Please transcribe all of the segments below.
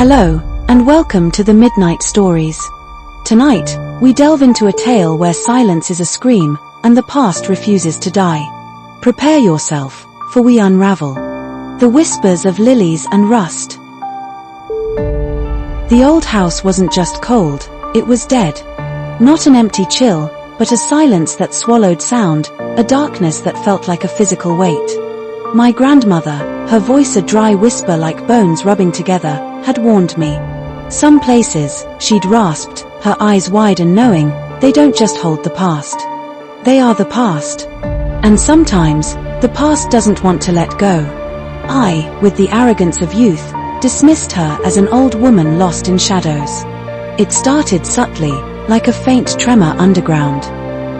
Hello, and welcome to the Midnight Stories. Tonight, we delve into a tale where silence is a scream, and the past refuses to die. Prepare yourself, for we unravel the whispers of lilies and rust. The old house wasn't just cold, it was dead. Not an empty chill, but a silence that swallowed sound, a darkness that felt like a physical weight. My grandmother, her voice a dry whisper like bones rubbing together, had warned me. Some places, she'd rasped, her eyes wide and knowing, they don't just hold the past. They are the past. And sometimes, the past doesn't want to let go. I, with the arrogance of youth, dismissed her as an old woman lost in shadows. It started subtly, like a faint tremor underground.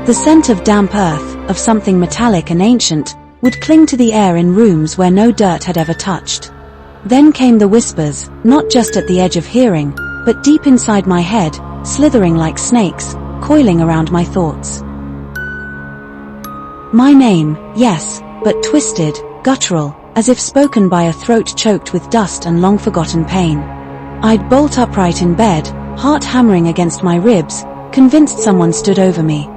The scent of damp earth, of something metallic and ancient, would cling to the air in rooms where no dirt had ever touched. Then came the whispers, not just at the edge of hearing, but deep inside my head, slithering like snakes, coiling around my thoughts. My name, yes, but twisted, guttural, as if spoken by a throat choked with dust and long-forgotten pain. I'd bolt upright in bed, heart hammering against my ribs, convinced someone stood over me.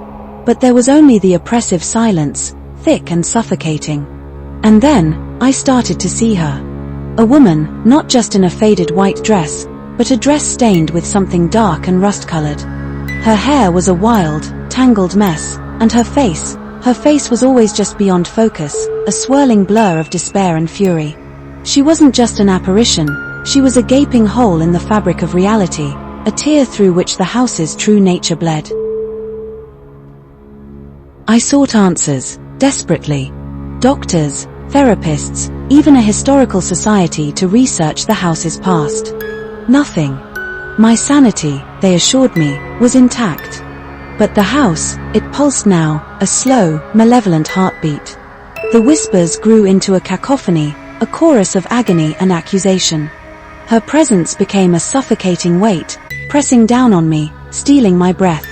But there was only the oppressive silence, thick and suffocating. And then, I started to see her. A woman, not just in a faded white dress, but a dress stained with something dark and rust-colored. Her hair was a wild, tangled mess, and her face was always just beyond focus, a swirling blur of despair and fury. She wasn't just an apparition, she was a gaping hole in the fabric of reality, a tear through which the house's true nature bled. I sought answers, desperately. Doctors, therapists, even a historical society to research the house's past. Nothing. My sanity, they assured me, was intact. But the house, it pulsed now, a slow, malevolent heartbeat. The whispers grew into a cacophony, a chorus of agony and accusation. Her presence became a suffocating weight, pressing down on me, stealing my breath.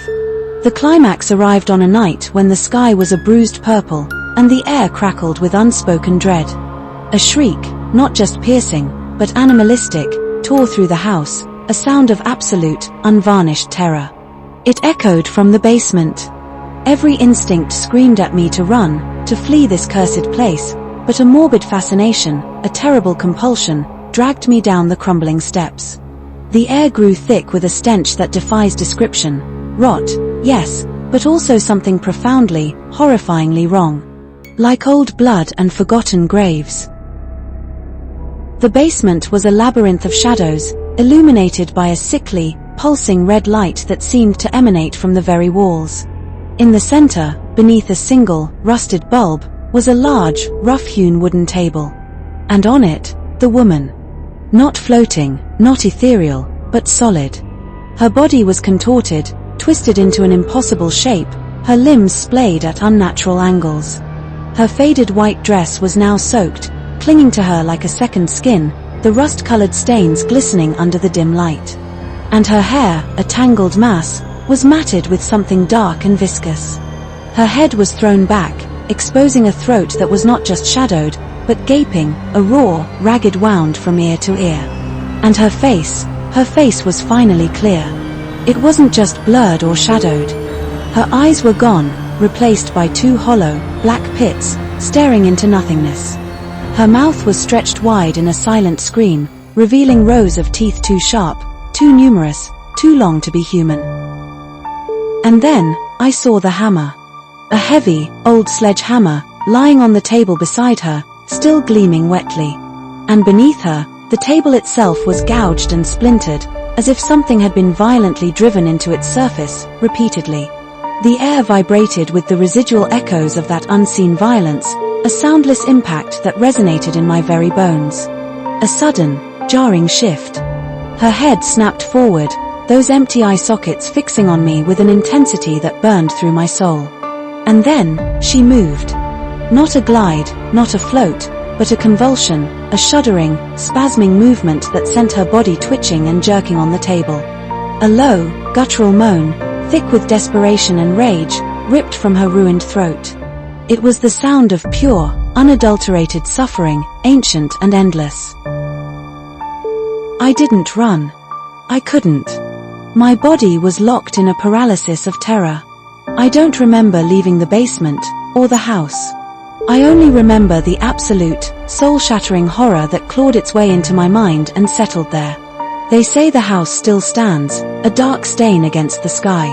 The climax arrived on a night when the sky was a bruised purple, and the air crackled with unspoken dread. A shriek, not just piercing, but animalistic, tore through the house, a sound of absolute, unvarnished terror. It echoed from the basement. Every instinct screamed at me to run, to flee this cursed place, but a morbid fascination, a terrible compulsion, dragged me down the crumbling steps. The air grew thick with a stench that defies description. Rot, yes, but also something profoundly, horrifyingly wrong. Like old blood and forgotten graves. The basement was a labyrinth of shadows, illuminated by a sickly, pulsing red light that seemed to emanate from the very walls. In the center, beneath a single, rusted bulb, was a large, rough-hewn wooden table. And on it, the woman. Not floating, not ethereal, but solid. Her body was contorted, twisted into an impossible shape, her limbs splayed at unnatural angles. Her faded white dress was now soaked, clinging to her like a second skin, the rust-colored stains glistening under the dim light. And her hair, a tangled mass, was matted with something dark and viscous. Her head was thrown back, exposing a throat that was not just shadowed, but gaping, a raw, ragged wound from ear to ear. And her face was finally clear. It wasn't just blurred or shadowed. Her eyes were gone, replaced by two hollow, black pits, staring into nothingness. Her mouth was stretched wide in a silent scream, revealing rows of teeth too sharp, too numerous, too long to be human. And then, I saw the hammer. A heavy, old sledgehammer, lying on the table beside her, still gleaming wetly. And beneath her, the table itself was gouged and splintered, as if something had been violently driven into its surface, repeatedly. The air vibrated with the residual echoes of that unseen violence, a soundless impact that resonated in my very bones. A sudden, jarring shift. Her head snapped forward, those empty eye sockets fixing on me with an intensity that burned through my soul. And then, she moved. Not a glide, not a float, but a convulsion, a shuddering, spasming movement that sent her body twitching and jerking on the table. A low, guttural moan, thick with desperation and rage, ripped from her ruined throat. It was the sound of pure, unadulterated suffering, ancient and endless. I didn't run. I couldn't. My body was locked in a paralysis of terror. I don't remember leaving the basement, or the house. I only remember the absolute, soul-shattering horror that clawed its way into my mind and settled there. They say the house still stands, a dark stain against the sky.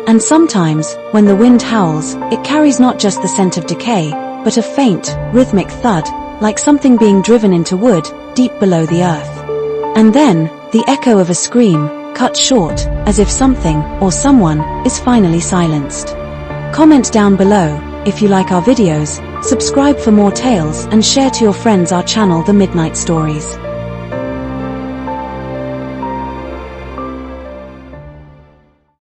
And sometimes, when the wind howls, it carries not just the scent of decay, but a faint, rhythmic thud, like something being driven into wood, deep below the earth. And then, the echo of a scream, cut short, as if something, or someone, is finally silenced. Comment down below, if you like our videos, subscribe for more tales and share to your friends our channel The Midnight Stories.